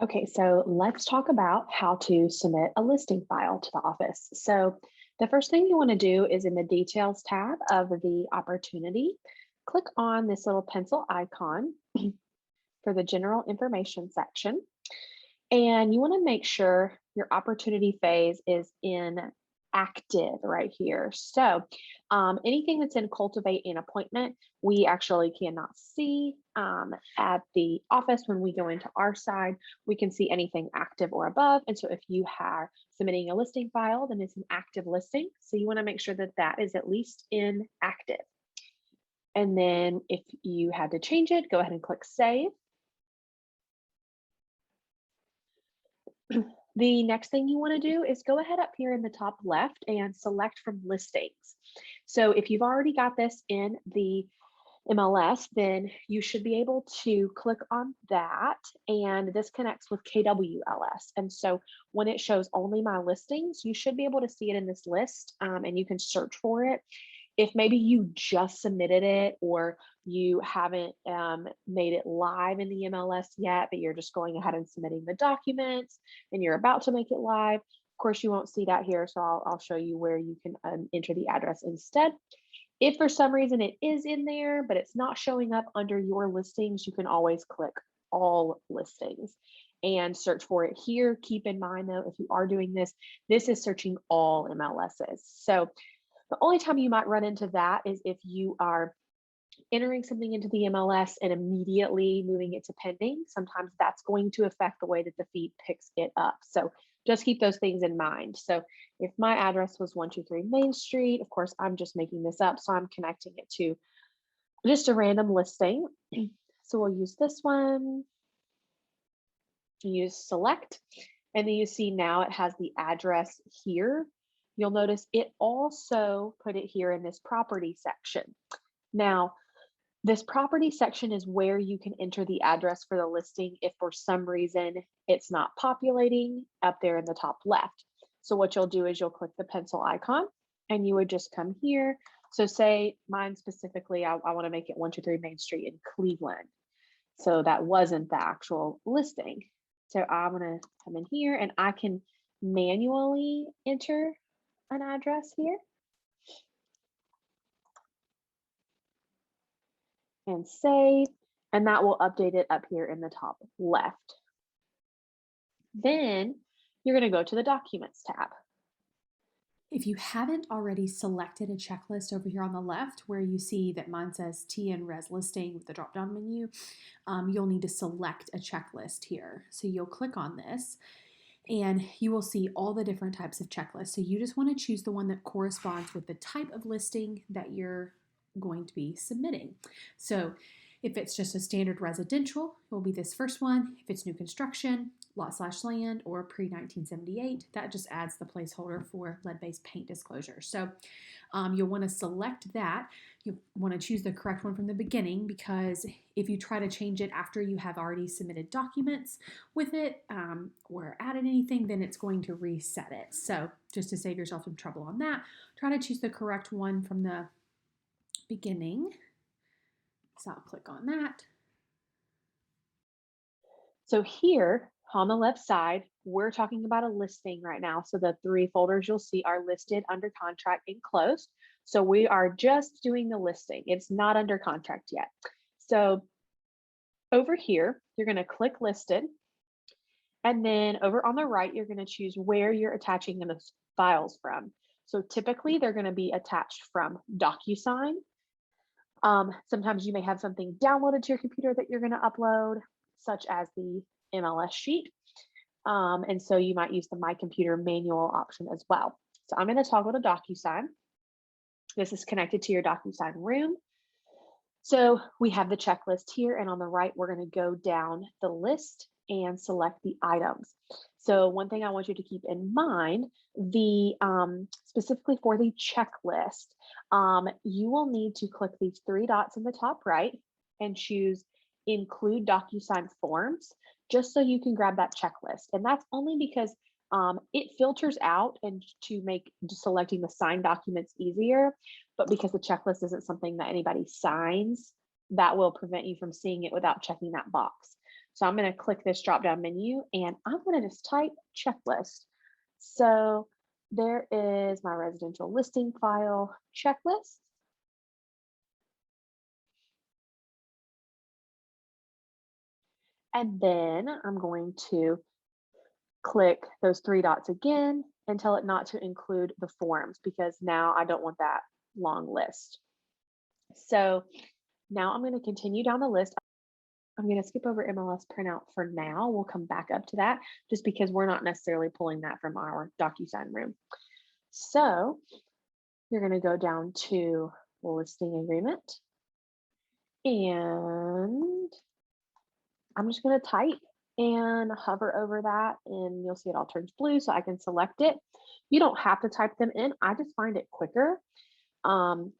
Okay, so let's talk about how to submit a listing file to the office. So the first thing you want to do is in the details tab of the opportunity, click on this little pencil icon for the general information section. And you want to make sure your opportunity phase is in active right here. So anything that's in cultivate and appointment, we actually cannot see at the office. When we go into our side, we can see anything active or above. And so if you are submitting a listing file, then it's an active listing. So you want to make sure that that is at least in active. And then if you had to change it, go ahead and click save. The next thing you want to do is go ahead up here in the top left and select from listings. So if you've already got this in the MLS, then you should be able to click on that, and this connects with KWLS. And so when it shows only my listings, you should be able to see it in this list, and you can search for it. If maybe you just submitted it or you haven't made it live in the MLS yet, but you're just going ahead and submitting the documents and you're about to make it live, of course, you won't see that here. So I'll show you where you can enter the address instead. If for some reason it is in there, but it's not showing up under your listings, you can always click all listings and search for it here. Keep in mind though, if you are doing this, this is searching all MLSs. So the only time you might run into that is if you are entering something into the MLS and immediately moving it to pending. Sometimes that's going to affect the way that the feed picks it up. So just keep those things in mind. So if my address was 123 Main Street, of course, I'm just making this up. So I'm connecting it to just a random listing. So we'll use this one, use select, and then you see now it has the address here. You'll notice it also put it here in this property section. Now, this property section is where you can enter the address for the listing if for some reason it's not populating up there in the top left. So what you'll do is you'll click the pencil icon and you would just come here. So say mine specifically, I want to make it 123 Main Street in Cleveland. So that wasn't the actual listing. So I'm going to come in here and I can manually enter an address here and save, and that will update it up here in the top left. Then you're going to go to the Documents tab. If you haven't already selected a checklist over here on the left where you see that mine says TN Res Listing with the drop-down menu, you'll need to select a checklist here. So you'll click on this and you will see all the different types of checklists. So you just want to choose the one that corresponds with the type of listing that you're going to be submitting. So if it's just a standard residential, it will be this first one. If it's new construction, lot/land, or pre-1978, that just adds the placeholder for lead-based paint disclosure. So you'll want to select that. You want to choose the correct one from the beginning, because if you try to change it after you have already submitted documents with it or added anything, then it's going to reset it. So just to save yourself some trouble on that, try to choose the correct one from the beginning. So I'll click on that. So here on the left side, we're talking about a listing right now. So the 3 folders you'll see are listed, under contract, and closed. So we are just doing the listing. It's not under contract yet. So over here, you're going to click listed. And then over on the right, you're going to choose where you're attaching the files from. So typically they're going to be attached from DocuSign. Sometimes you may have something downloaded to your computer that you're going to upload, such as the MLS sheet. And so you might use the My Computer manual option as well. So I'm going to toggle to DocuSign. This is connected to your DocuSign room. So we have the checklist here, and on the right, we're going to go down the list and select the items. So one thing I want you to keep in mind, specifically for the checklist, you will need to click these 3 dots in the top right and choose Include DocuSign Forms, just so you can grab that checklist. And that's only because it filters out and to make selecting the signed documents easier, but because the checklist isn't something that anybody signs, that will prevent you from seeing it without checking that box. So I'm going to click this drop down menu and I'm going to just type checklist. So there is my residential listing file checklist. And then I'm going to click those three dots again and tell it not to include the forms because now I don't want that long list. So now I'm going to continue down the list. I'm going to skip over MLS printout for now. We'll come back up to that just because we're not necessarily pulling that from our DocuSign room. So you're going to go down to listing agreement and I'm just going to type and hover over that and you'll see it all turns blue so I can select it. You don't have to type them in. I just find it quicker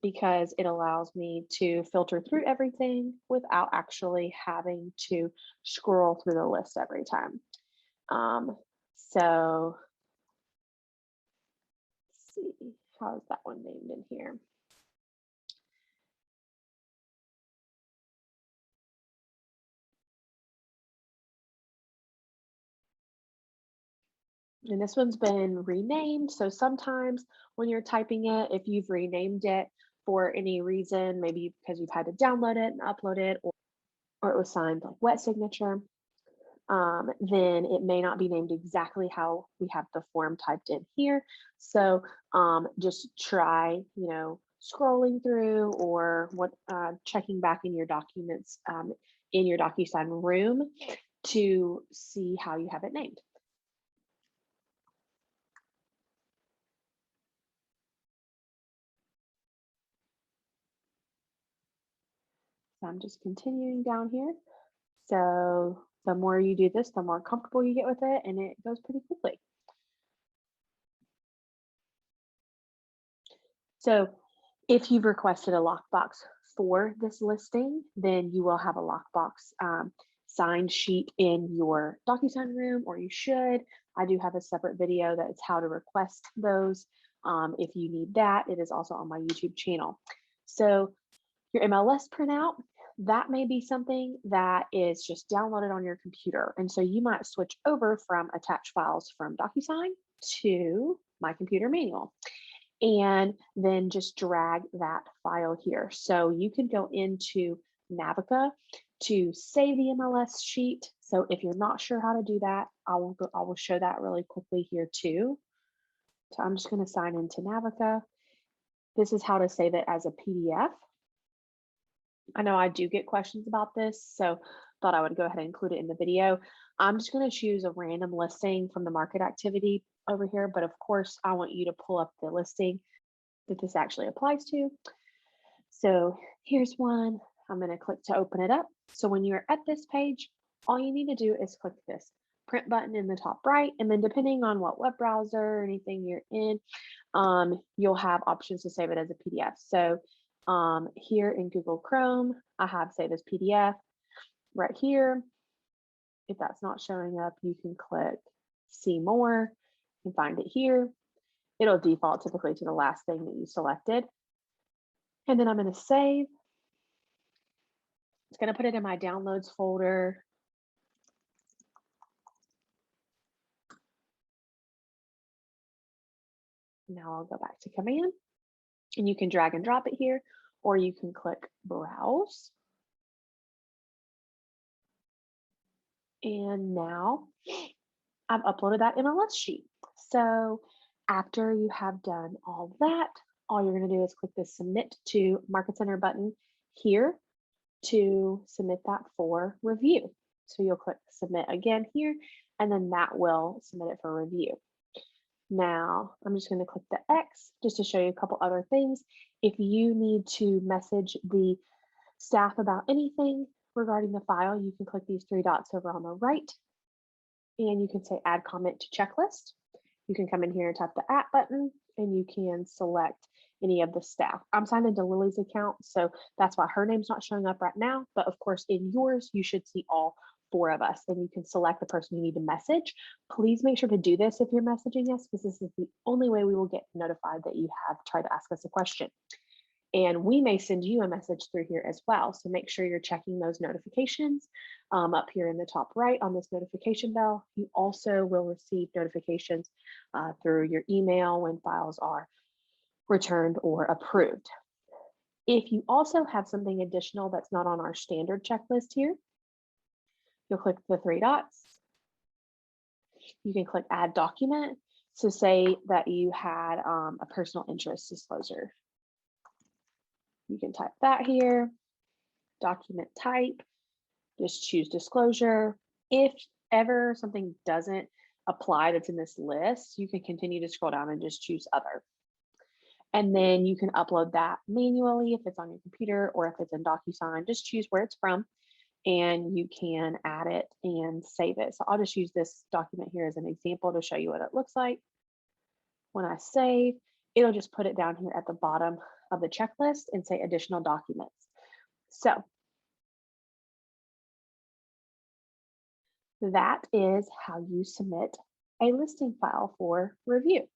because it allows me to filter through everything without actually having to scroll through the list every time. So let's see, how is that one named in here? And this one's been renamed. So sometimes when you're typing it, if you've renamed it for any reason, maybe because you've had to download it and upload it, or it was signed like wet signature, then it may not be named exactly how we have the form typed in here. So just try, scrolling through or checking back in your documents in your DocuSign room to see how you have it named. So I'm just continuing down here. So the more you do this, the more comfortable you get with it, and it goes pretty quickly. So if you've requested a lockbox for this listing, then you will have a lockbox signed sheet in your DocuSign room, or you should. I do have a separate video that's how to request those. If you need that, it is also on my YouTube channel. So your MLS printout, that may be something that is just downloaded on your computer. And so you might switch over from attached files from DocuSign to My Computer Manual and then just drag that file here. So you can go into Navica to save the MLS sheet. So if you're not sure how to do that, I will show that really quickly here too. So I'm just going to sign into Navica. This is how to save it as a PDF. I know I do get questions about this, so thought I would go ahead and include it in the video. I'm just going to choose a random listing from the market activity over here, but of course I want you to pull up the listing that this actually applies to. So here's one. I'm going to click to open it up. So when you're at this page, all you need to do is click this print button in the top right, and then depending on what web browser or anything you're in, you'll have options to save it as a PDF. So here in Google Chrome, I have save as PDF right here. If that's not showing up, you can click see more and find it here. It'll default typically to the last thing that you selected. And then I'm going to save. It's going to put it in my downloads folder. Now I'll go back to command and you can drag and drop it here, or you can click browse. And now I've uploaded that MLS sheet. So after you have done all that, all you're going to do is click the submit to Market Center button here to submit that for review. So you'll click submit again here, and then that will submit it for review. Now I'm just going to click the X just to show you a couple other things. If you need to message the staff about anything regarding the file, you can click these three dots over on the right, and you can say add comment to checklist. You can come in here and tap the at button, and you can select any of the staff. I'm signed into Lily's account, so that's why her name's not showing up right now. But of course, in yours, you should see all four of us, and you can select the person you need to message. Please make sure to do this if you're messaging us, because this is the only way we will get notified that you have tried to ask us a question. And we may send you a message through here as well. So make sure you're checking those notifications up here in the top right on this notification bell. You also will receive notifications through your email when files are returned or approved. If you also have something additional that's not on our standard checklist here, you'll click the three dots. You can click add document. So say that you had a personal interest disclosure. You can type that here, document type, just choose disclosure. If ever something doesn't apply that's in this list, you can continue to scroll down and just choose other. And then you can upload that manually if it's on your computer or if it's in DocuSign, just choose where it's from and you can add it and save it. So I'll just use this document here as an example to show you what it looks like. When I save, it'll just put it down here at the bottom of the checklist and say additional documents. So that is how you submit a listing file for review.